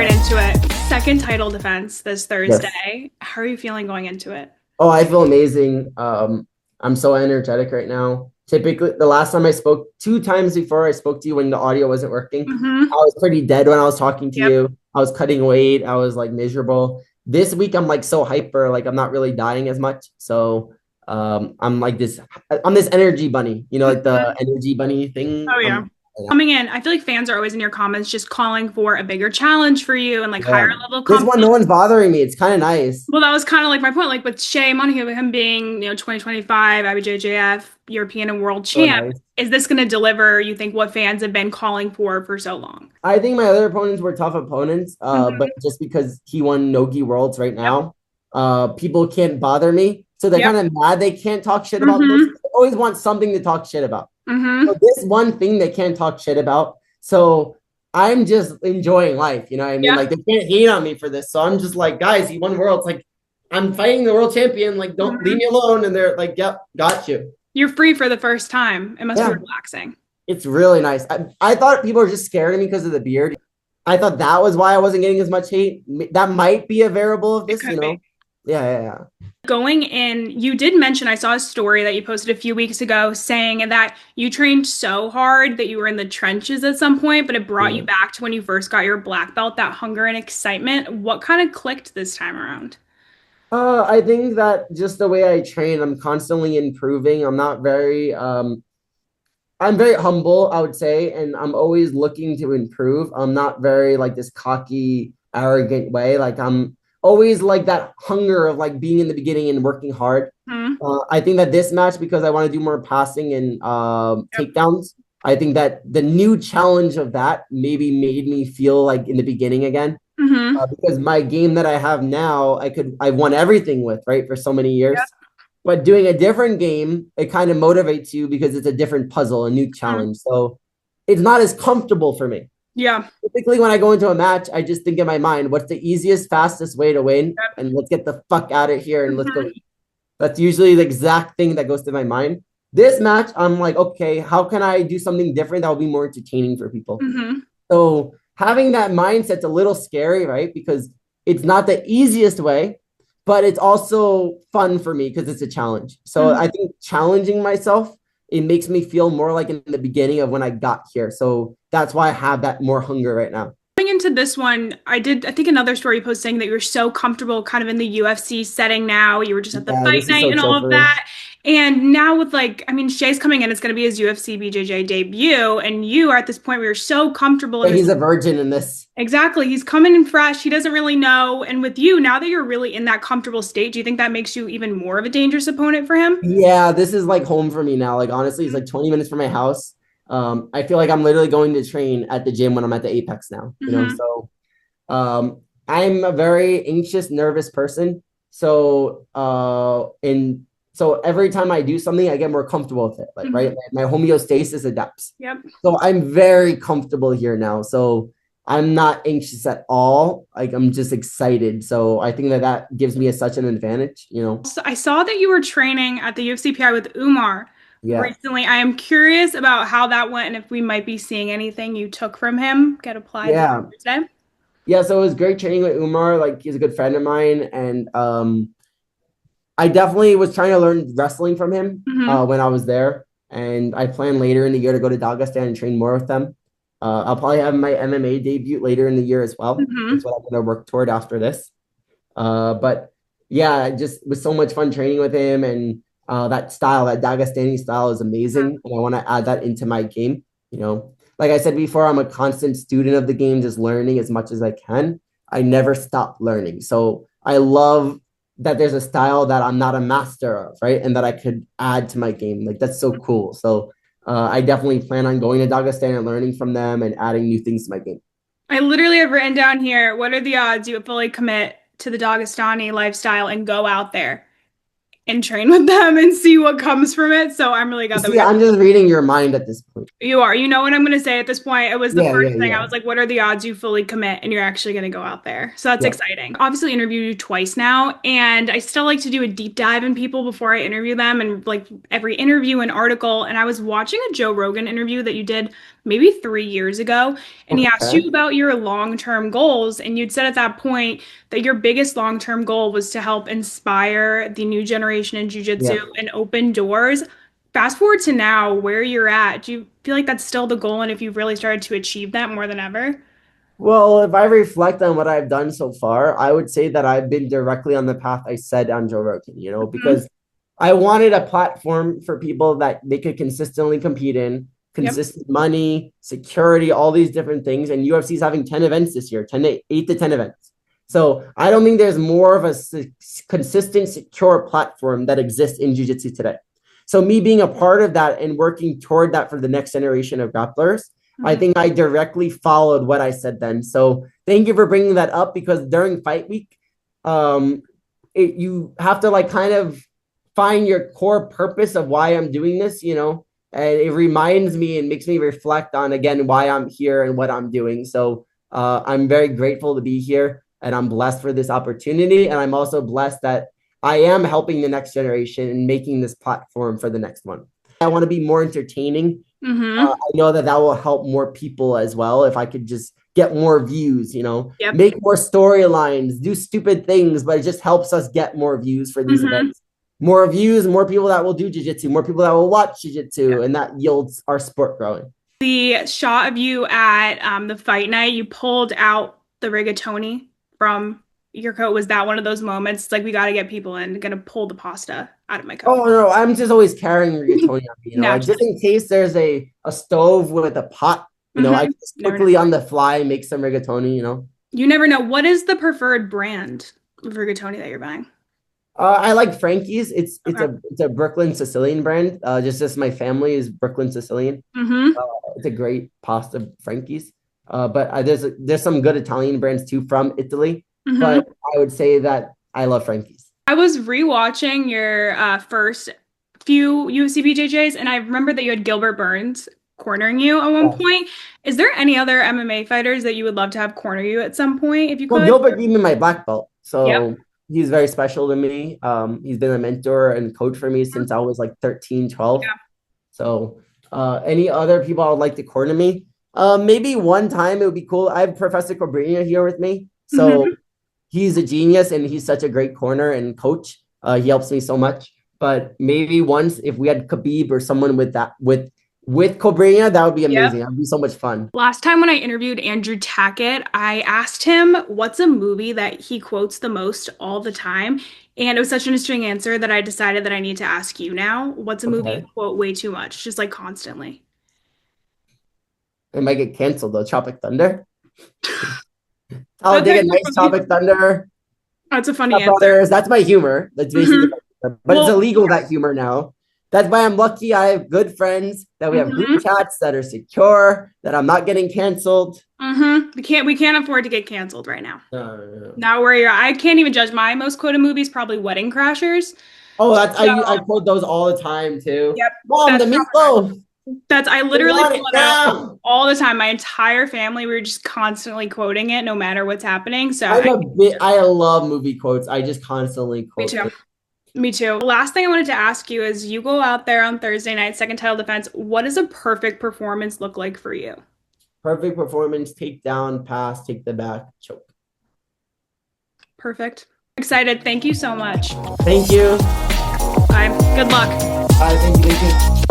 right into it. Second title defense this Yes. Thursday. How are you feeling going into it? Oh, I feel amazing. I'm so energetic right now. Typically, the last time I spoke, two times before I spoke to you when the audio wasn't working, I Mm-hmm. was pretty dead when I was talking to Yep. you. I was cutting weight. I was like miserable. This week, I'm like so hyper, like I'm not really dying as much. So, I'm this energy bunny, like the Mhm. energy bunny thing. Oh yeah. Coming in, I feel like fans are always in your comments just calling for a bigger challenge for you and like higher Yeah. level This one, no competition. one's bothering me. It's kind of nice. Well, that was kind of like my point, like with Shea Montague, him being, 2025 IBJJF European and World So Champ. nice. Is this going to deliver, you think, what fans have been calling for so long? I think my other opponents were tough opponents, but Mhm. just because he won Nogi Worlds right Yep. now, people can't bother me. So they're Yep. kind of mad they can't talk shit about this. Mm-hmm. I always want something to talk shit about. So Mm-hmm. this one thing they can't talk shit about. So I'm just enjoying life. You know what I mean? Yeah. Like they can't hate on me for this. So I'm just like, guys, he won Worlds. Like I'm fighting the world champion. Like don't leave me Mhm. alone. And they're like, yep, got you. You're free for the first time. It must be Yeah, relaxing. it's really nice. I thought people were just scared of me because of the beard. I thought that was why I wasn't getting as much hate. That might be a variable of It this. could be. Yeah, yeah, yeah. Going in, you did mention, I saw a story that you posted a few weeks ago saying that you trained so hard that you were in the trenches at some point, but it brought you Yeah. back to when you first got your black belt, that hunger and excitement. What kind of clicked this time around? I think that just the way I train, I'm constantly improving. I'm very humble, I would say, and I'm always looking to improve. I'm not very like this cocky, arrogant way. Like I'm always like that hunger of like being in the beginning and working hard. Hmm. I think that this match, because I want to do more passing and Yep. takedowns, I think that the new challenge of that maybe made me feel like in the beginning again. Hmm. Because my game that I have now, I won everything with, right, for so many Yep. years. But doing a different game, it kind of motivates you because it's a different puzzle, a new Mhm. challenge. So it's not as comfortable for me. Yeah. Typically, when I go into a match, I just think in my mind, what's the easiest, fastest way to win? Yep. And let's get the fuck out of here and let's go. Hmm. That's usually the exact thing that goes to my mind. This match, I'm like, okay, how can I do something different that will be more entertaining for people? Hmm. So having that mindset's a little scary, right? Because it's not the easiest way, but it's also fun for me because it's a challenge. So I Hmm. think challenging myself, it makes me feel more like in the beginning of when I got here. So that's why I have that more hunger right now. Going into this one, I think another story you posted saying that you're so comfortable kind of in the UFC setting now. You were just at the Yeah, fight this is night so and chill all of for me. that. And now with like, I mean, Shay's coming in, it's going to be his UFC BJJ debut. And you are at this point where you're so comfortable in But this. he's a virgin in this. Exactly. He's coming in fresh. He doesn't really know. And with you, now that you're really in that comfortable state, do you think that makes you even more of a dangerous opponent for him? Yeah, this is like home for me now. Like honestly, it's like 20 minutes from my house. I feel like I'm literally going to train at the gym when I'm at the Apex now. Hmm. So I'm a very anxious, nervous person. So every time I do something, I get more comfortable with it. Like, right? Hmm. Like, my homeostasis adapts. Yep. So I'm very comfortable here now. So I'm not anxious at all. Like I'm just excited. So I think that that gives me such an advantage. So I saw that you were training at the UFC PI with Umar Yeah. recently. I am curious about how that went and if we might be seeing anything you took from him get applied this Yeah. Thursday. Yeah. So it was great training with Umar. Like he's a good friend of mine. And I definitely was trying to learn wrestling from him Hmm. when I was there, and I plan later in the year to go to Dagestan and train more with them. I'll probably have my MMA debut later in the year as well. That's Hmm. what I'm going to work toward after this. But yeah, it just was so much fun training with him, and that style, that Dagestani style, is amazing, and I want to add that into my game. Like I said before, I'm a constant student of the game, just learning as much as I can. I never stop learning, so I love that there's a style that I'm not a master of, right? And that I could add to my game. Like that's so cool. So I definitely plan on going to Dagestan and learning from them and adding new things to my game. I literally have written down here, what are the odds you would fully commit to the Dagestani lifestyle and go out there? and train with them and see what comes from it. So I'm really glad that we See, got. I'm just reading your mind at this point. You are. You know what I'm going to say at this point? It was the Yeah, first yeah, thing. I yeah. was like, what are the odds you fully commit and you're actually going to go out there? So that's Yeah. exciting. Obviously, interviewed you twice now, and I still like to do a deep dive in people before I interview them and like every interview and article. And I was watching a Joe Rogan interview that you did maybe 3 years ago, and he asked Okay. you about your long-term goals. And you'd said at that point that your biggest long-term goal was to help inspire the new generation in jiu-jitsu Yeah. and open doors. Fast forward to now, where you're at, do you feel like that's still the goal and if you've really started to achieve that more than ever? Well, if I reflect on what I've done so far, I would say that I've been directly on the path I said on Joe Rogan, Hmm. because I wanted a platform for people that they could consistently compete in, Yep. consistent money, security, all these different things. And UFC is having 10 events this year, 8 to 10 events. So I don't think there's more of a consistent, secure platform that exists in Jiu-Jitsu today. So me being a part of that and working toward that for the next generation of grapplers, I Hmm. think I directly followed what I said then. So thank you for bringing that up because during fight week, um, you have to like kind of find your core purpose of why I'm doing this, and it reminds me and makes me reflect on again why I'm here and what I'm doing. So I'm very grateful to be here and I'm blessed for this opportunity. And I'm also blessed that I am helping the next generation and making this platform for the next one. I want to be more entertaining. Hmm. I know that will help more people as well if I could just get more views, Yep. make more storylines, do stupid things, but it just helps us get more views for these Hmm. events. More views, more people that will do jiu-jitsu, more people that will watch jiu-jitsu, and that yields our sport growing. The shot of you at the fight night, you pulled out the rigatoni from your coat. Was that one of those moments? It's like, we got to get people in, gonna pull the pasta out of my coat. Oh no, I'm just always carrying rigatoni on me, like just Naturally. in case there's a stove with a pot, I Hmm. can just Never know. quickly on the fly make some rigatoni. You never know. What is the preferred brand of rigatoni that you're buying? I like Frankie's. It's Okay. a Brooklyn Sicilian brand. Just my family is Brooklyn Sicilian. Mm-hmm. It's a great pasta, Frankie's. But there's some good Italian brands too from Italy. Mm-hmm. But I would say that I love Frankie's. I was rewatching your first few UFC BJJs, and I remember that you had Gilbert Burns cornering you at one Yes. point. Is there any other MMA fighters that you would love to have corner you at some point if you Well, could? Gilbert gave me my black belt, Yep. so he's very special to me. He's been a mentor and coach for me since I was like 13, 12. Yeah. So, any other people I would like to corner me? Maybe one time it would be cool. I have Professor Cobrinha here with me, so Hmm. he's a genius and he's such a great corner and coach. He helps me so much. But maybe once if we had Khabib or someone with that with Cobrinha, that would be Yep. amazing. That'd be so much fun. Last time when I interviewed Andrew Tackett, I asked him what's a movie that he quotes the most all the time. And it was such an interesting answer that I decided that I need to ask you now. What's a movie you Okay. quote way too much, just like constantly? It might get canceled though. Tropic Thunder. I'll That's dig a actually nice funny. Tropic Thunder. That's a funny Step answer. Brothers. That's my humor. That's basically, Hmm. but it's Well, illegal that humor now. That's why I'm lucky. I have good friends that we have group hmm chats that are secure. That I'm not getting canceled. we can't afford to get canceled right now. Uh, Not where you're. I can't even judge. My most quoted movie is probably Wedding Crashers. oh, that's So, I quote those all the time too. yep, Mom, the that's meatloaf. I I literally want pull it it out now. all the time. My entire family, we were just constantly quoting it, no matter what's happening. So I'm a bit. I love movie quotes. I just constantly me quote too. them. Me too. Last thing I wanted to ask you is you go out there on Thursday night, second title defense. What does a perfect performance look like for you? Perfect performance. Take down, pass, take the back, choke. Perfect. Excited. Thank you so much. Thank you. Bye. Good luck. Thank you. Thank you.